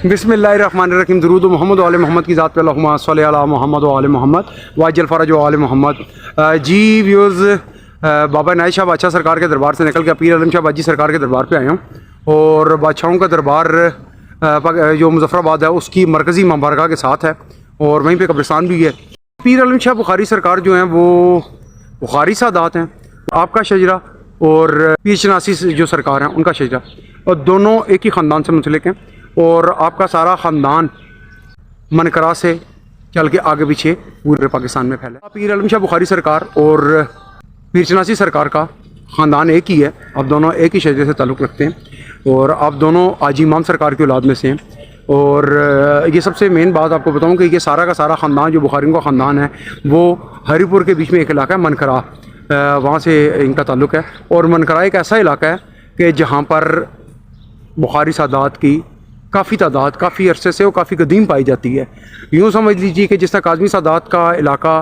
बिस्मिल्लाहिर्रहमानिर्रहीम दुरूद मोहम्मद वाले मोहम्मद की ज़ात पे अल्लाहुम्मा सल्ली अला मोहम्मद वाले मोहम्मद वाजल फ़रज वाले मोहम्मद। जी व्यूज़, बाबा इनायत शाह बादशाह सरकार के दरबार से निकल के पीर आलम शाह बाजी सरकार के दरबार पे आया हूँ। और बादशाहों का दरबार जो मुज़फ़्फ़राबाद है उसकी मरकज़ी इमाम बारगाह के साथ है और वहीं पे कब्रिस्तान भी है। पीर आलम शाह बुखारी सरकार जो हैं वो बुखारी सादात हैं, आपका शजरा और पीर शनासी जो सरकार हैं उनका शजरा, और दोनों एक ही ख़ानदान से मुंसलिक हैं। और आपका सारा ख़ानदान मनकरा से चल के आगे पीछे पूरे पाकिस्तान में फैला। पीर आलम शाह बुखारी सरकार और पीर शनासी सरकार का ख़ानदान एक ही है, आप दोनों एक ही शजरे से ताल्लुक़ रखते हैं और आप दोनों आजी इमाम सरकार की औलाद में से हैं। और ये सबसे मेन बात आपको बताऊं कि ये सारा का सारा ख़ानदान जो बुखारियों का ख़ानदान है वो हरीपुर के बीच में एक इलाका है मनकरा, वहाँ से इनका ताल्लुक़ है। और मनकरा एक ऐसा इलाका है कि जहाँ पर बुखारी सादात की काफ़ी तादाद काफ़ी अरसे से और काफ़ी कदीम पाई जाती है। यूँ समझ लीजिए कि जिस तरह काज़मी सादात का इलाका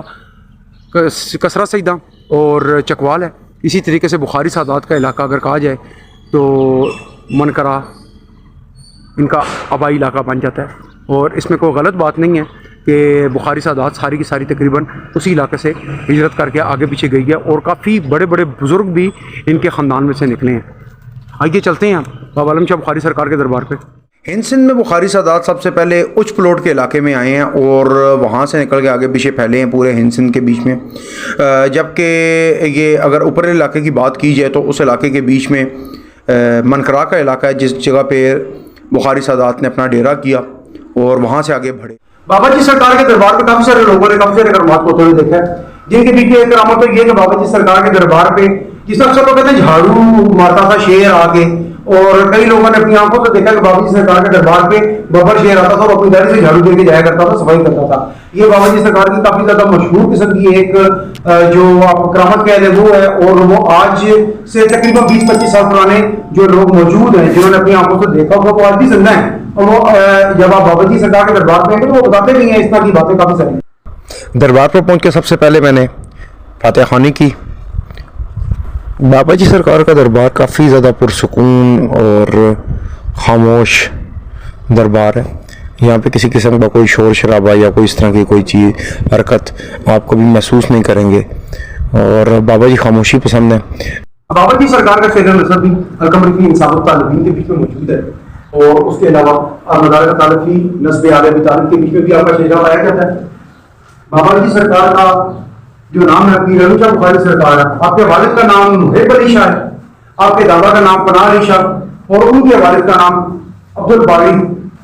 कसरा सईदा और चकवाल है, इसी तरीके से बुखारी सादात का इलाका अगर कहा जाए तो मनकरा इनका आबाई इलाका बन जाता है। और इसमें कोई गलत बात नहीं है कि बुखारी सादात सारी की सारी तकरीबन उसी इलाके से हिजरत करके आगे पीछे गई है और काफ़ी बड़े बड़े बुज़ुर्ग भी इनके ख़ानदान में से निकले हैं। आइए चलते हैं बाबा आलम शाह बुखारी सरकार के दरबार पे। हिंद सिंध में बुखारी सादात सबसे पहले उच्च प्लॉट के इलाके में आए हैं और वहाँ से निकल के आगे पीछे फैले हैं पूरे हिंद सिंध के बीच में। जबकि ये अगर ऊपरी इलाके की बात की जाए तो उस इलाके के बीच में मनकरा का इलाका है जिस जगह पे बुखारी सादात ने अपना डेरा किया और वहाँ से आगे बढ़े। बाबा जी सरकार के दरबार पे काफ़ी सारे लोगों ने काफ़ी सारे करामात को होते हुए देखा है, जिनके बीच एक करामत तो ये कि बाबा जी सरकार के दरबार पे जिस अक्सर लोग कहते हैं झाड़ू मारता था शेर आके, और कई लोगों ने अपनी आंखों से देखा कि बाबा जी सरकार के दरबार पे बब्बर शेर आता था और अपनी दाढ़ी से झाड़ू दे के जाया करता था, सफाई करता था। ये बाबा जी सरकार की काफी ज्यादा मशहूर किस्म की एक जो आप करामत कह रहे वो है। और वो आज से तकरीबन 20-25 साल पुराने जो लोग मौजूद हैं जिन्होंने अपनी आंखों से देखा होगा वो आज भी जिंदा है। और वो जब आप बाबा जी सरकार के दरबार पे आएंगे तो वो बताते भी हैं इस तरह की बातें काफी सारी। दरबार पर पहुँच के सबसे पहले मैंने फातिहा खानी की। बाबा जी सरकार का दरबार काफ़ी ज़्यादा पुरसुकून और खामोश दरबार है। यहाँ पे किसी किस्म का कोई शोर शराबा या कोई इस तरह की कोई चीज़ हरकत आप कभी महसूस नहीं करेंगे और बाबा जी खामोशी पसंद है। बाबा जी सरकार का शेर नसब भी अलकमर की इंसाफ तालिबीन के बीच में मौजूद है और उसके अलावा मदार का तालिबी नस्ब आले तालिब के बीच में भी आपका शेर पाया जाता है। बाबा जी सरकार का जो नाम है पीर आलम शाह बुखारी सरकार है, आपके वालिद का नाम मुहिब अली शाह है, आपके दादा का नाम पनाह अली शाह और उनके वालिद का नाम अब्दुल बारी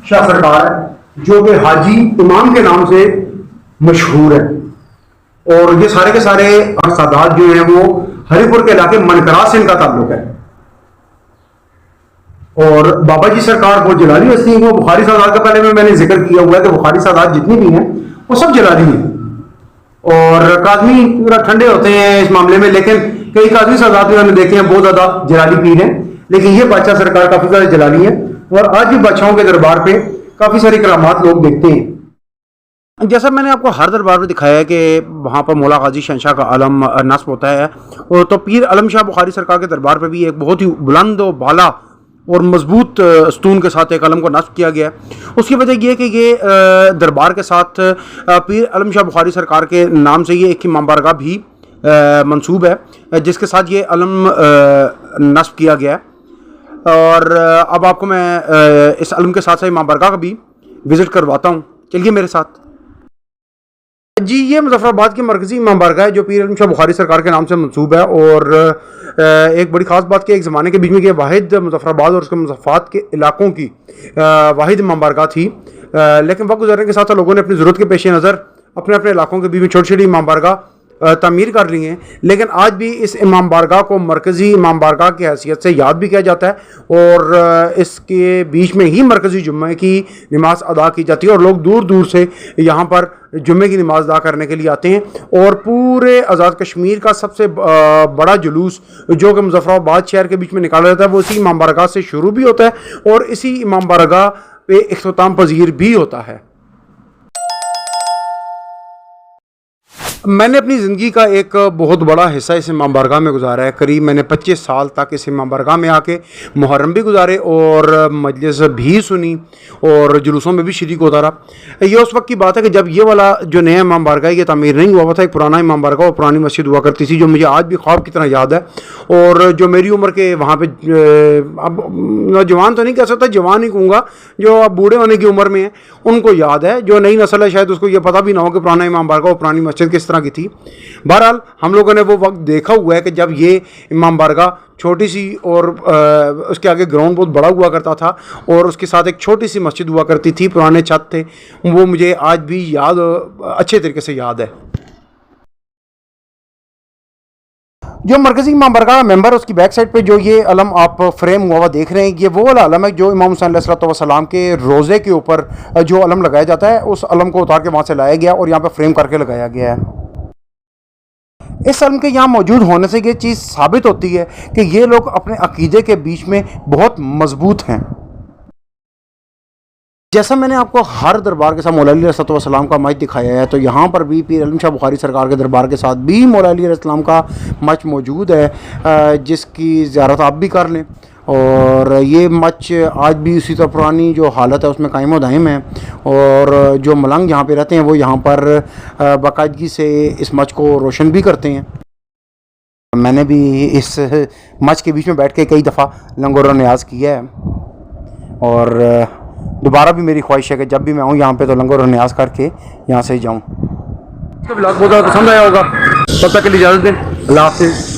शाह सरकार है जो कि हाजी इमाम के नाम से मशहूर है। और ये सारे के सारे सादात जो हैं वो हरीपुर के इलाके मनकरा से इनका ताल्लुक है। और बाबा जी सरकार वो जलाली हस्ती हैं। वो बुखारी सादात का पहले में मैंने जिक्र किया हुआ है कि बुखारी सादात जितनी भी हैं वो सब जलाली हैं और काज़मी पूरा ठंडे होते हैं इस मामले में, लेकिन कई काज़मी सादात भी मैंने देखे हैं बहुत ज़्यादा जलाली पीर हैं, लेकिन ये बादशाह सरकार काफ़ी ज़्यादा जलाली है। और आज भी बादशाहों के दरबार पे काफ़ी सारी करामात लोग देखते हैं। जैसा मैंने आपको हर दरबार में दिखाया है कि वहाँ पर मौला गाजी शहनशाह का आलम नस्ब होता है, और तो पीर आलम शाह बुखारी सरकार के दरबार पर भी एक बहुत ही बुलंद और बाला और मजबूत स्तून के साथ एक अलम को नस्ब किया गया। उसकी वजह यह कि ये दरबार के साथ पीर आलम शाह बुखारी सरकार के नाम से ये एक इमाम बारगाह भी मंसूब है जिसके साथ ये अलम नस्ब किया गया है। और अब आपको मैं इस अलम के साथ साथ इमाम बारगाह का भी विज़िट करवाता हूँ, चलिए मेरे साथ। जी ये मुज़फ़्फ़राबाद की मरकज़ी इमाम बारगाह है जो पीर आलम शाह बुखारी सरकार के नाम से मंसूब है। और एक बड़ी ख़ास बात कि एक ज़माने के बीच में ये वाहिद मुज़फ़्फ़राबाद और उसके मुज़फ़्फ़ात के इलाकों की वाहिद इमाम बारगाह थी, लेकिन वक्त गुजरने के साथ लोगों ने अपनी ज़रूरत के पेश नज़र अपने अपने इलाकों के बीच में छोटी छोटी इमाम बारगाह तामीर कर ली हैं। लेकिन आज भी इस इमाम बारगाह को मरकज़ी इमाम बारगाह की हैसियत से याद भी किया जाता है और इसके बीच में ही मरकज़ी जुम्मे की नमाज अदा की जाती है और लोग दूर दूर से यहाँ पर जुम्मे की नमाज अदा करने के लिए आते हैं। और पूरे आज़ाद कश्मीर का सबसे बड़ा जुलूस जो कि मुज़फ़्फ़राबाद शहर के बीच में निकाला जाता है वो इसी इमाम बारगाह से शुरू भी होता है और इसी इमाम बारगाह पे इख्तिताम पजीर भी होता है। मैंने अपनी ज़िंदगी का एक बहुत बड़ा हिस्सा इस इमाम बारगाह में गुजारा है। करीब मैंने 25 साल तक इस इमाम बारगाह में आके मुहर्रम भी गुजारे और मजलिस भी सुनी और जुलूसों में भी शरीक होता रहा। ये उस वक्त की बात है कि जब ये वाला जो नया इमाम बारगाह ये तामीर नहीं हुआ था। एक पुराना इमाम बारगाह और पुरानी मस्जिद हुआ करती थी जो मुझे आज भी ख्वाब की तरह याद है। और जो मेरी उम्र के वहाँ पे अब नौजवान तो नहीं कह सकता, जवान ही कहूँगा, जो अब बूढ़े होने की उम्र में है, उनको याद है। जो नई नस्ल है शायद उसको ये पता भी ना हो कि पुराना इमाम बारगाह और पुरानी मस्जिद किस तरह की थी। बहरहाल हम लोगों ने वो वक्त देखा हुआ है कि जब ये इमाम बारगाह छोटी सी और उसके आगे ग्राउंड बहुत बड़ा हुआ करता था और उसके साथ एक छोटी सी मस्जिद हुआ करती थी, पुराने छत थे। वो मुझे आज भी याद, अच्छे तरीके से याद है। जो मरकज़ी इमाम बारगाह मेंबर, उसकी बैक साइड पे जो ये अलम आप फ्रेम हुआ हुआ देख रहे हैं, ये वो वाला अलम है जो इमाम हुसैन अलैहिस्सलाम के रोज़े के ऊपर जो अलम लगाया जाता है, उस अलम को उतार के वहाँ से लाया गया और यहाँ पे फ्रेम करके लगाया गया है। इस अलम के यहाँ मौजूद होने से ये चीज़ साबित होती है कि ये लोग अपने अकीदे के बीच में बहुत मजबूत हैं। जैसा मैंने आपको हर दरबार के साथ मौला अली अलैहिस्सलाम का मच दिखाया है, तो यहाँ पर भी पीर अलीम शाह बुखारी सरकार के दरबार के साथ भी मौला अली अलैहिस्सलाम का मच मौजूद है, जिसकी ज़ियारत आप भी कर लें। और ये मच आज भी उसी तरह पुरानी जो हालत है उसमें कायम दायम है। और जो मलंग यहाँ पे रहते हैं वो यहाँ पर बाकायदगी से इस मच को रोशन भी करते हैं। मैंने भी इस मच के बीच में बैठ के कई दफ़ा लंगर और न्याज किया है और दोबारा भी मेरी ख्वाहिश है कि जब भी मैं आऊँ यहाँ पे तो लंगर और न्याज करके यहाँ से जाऊँ। ब्लॉग बहुत पसंद आया होगा, तब तक के लिए इजाज़त दें। अल्लाह हाफ़िज़।